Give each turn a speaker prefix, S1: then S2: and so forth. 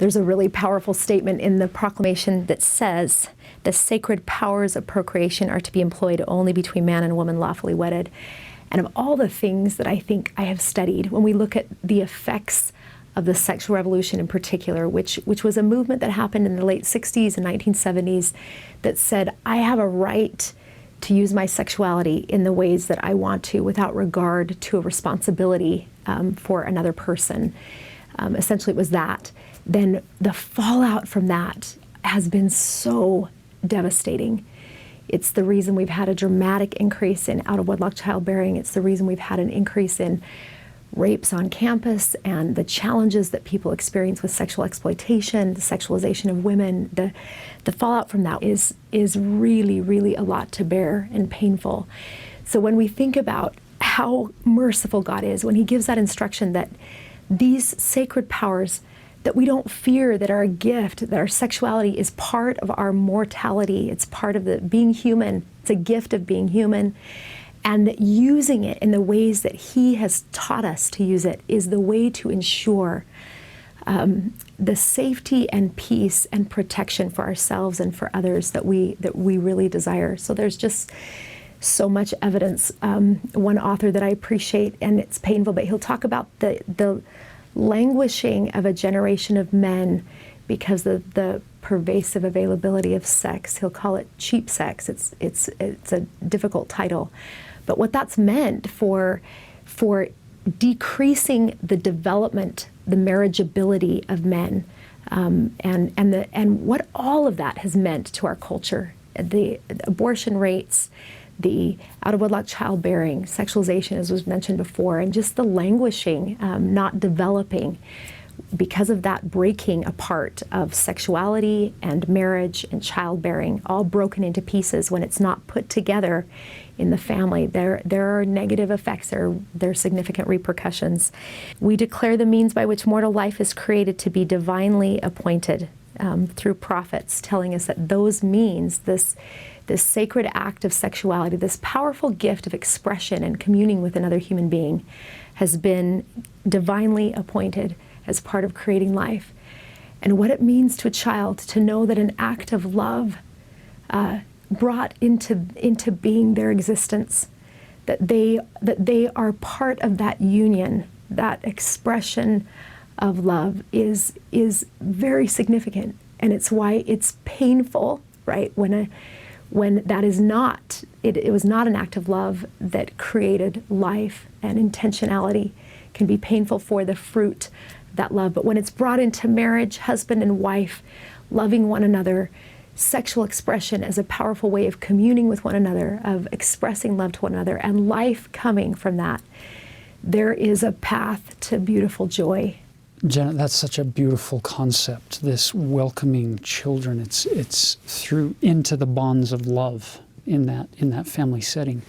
S1: There's a really powerful statement in the proclamation that says, the sacred powers of procreation are to be employed only between man and woman lawfully wedded. And of all the things that I think I have studied, when we look at the effects of the sexual revolution in particular, which was a movement that happened in the late 60s and 1970s that said, I have a right to use my sexuality in the ways that I want to without regard to a responsibility for another person. Essentially it was that. Then the fallout from that has been so devastating. It's the reason we've had a dramatic increase in out-of-wedlock childbearing. It's the reason we've had an increase in rapes on campus and the challenges that people experience with sexual exploitation, the sexualization of women. The fallout from that is really, really a lot to bear and painful. So when we think about how merciful God is, when he gives that instruction that these sacred powers that we don't fear, that are a gift, that our sexuality is part of our mortality, it's part of the being human, it's a gift of being human, and that using it in the ways that he has taught us to use it is the way to ensure the safety and peace and protection for ourselves and for others that we really desire. So there's just so much evidence. One author that I appreciate, and it's painful, but he'll talk about the languishing of a generation of men because of the pervasive availability of sex. He'll call it cheap sex. It's a difficult title. But what that's meant for decreasing the development, the marriageability of men, and what all of that has meant to our culture, the abortion rates, the out-of-wedlock childbearing, sexualization, as was mentioned before, and just the languishing, not developing, because of that breaking apart of sexuality and marriage and childbearing, all broken into pieces when it's not put together in the family. There are negative effects, there are significant repercussions. We declare the means by which mortal life is created to be divinely appointed through prophets, telling us that those means, this sacred act of sexuality, this powerful gift of expression and communing with another human being, has been divinely appointed as part of creating life. And what it means to a child to know that an act of love brought into being their existence, that they are part of that union, that expression of love is very significant. And it's why it's painful, right, when that is not, it was not an act of love that created life, and intentionality can be painful for the fruit of that love. But when it's brought into marriage, husband and wife, loving one another, sexual expression as a powerful way of communing with one another, of expressing love to one another, and life coming from that, there is a path to beautiful joy.
S2: Jenet, that's such a beautiful concept, this welcoming children. It's through into the bonds of love in that family setting.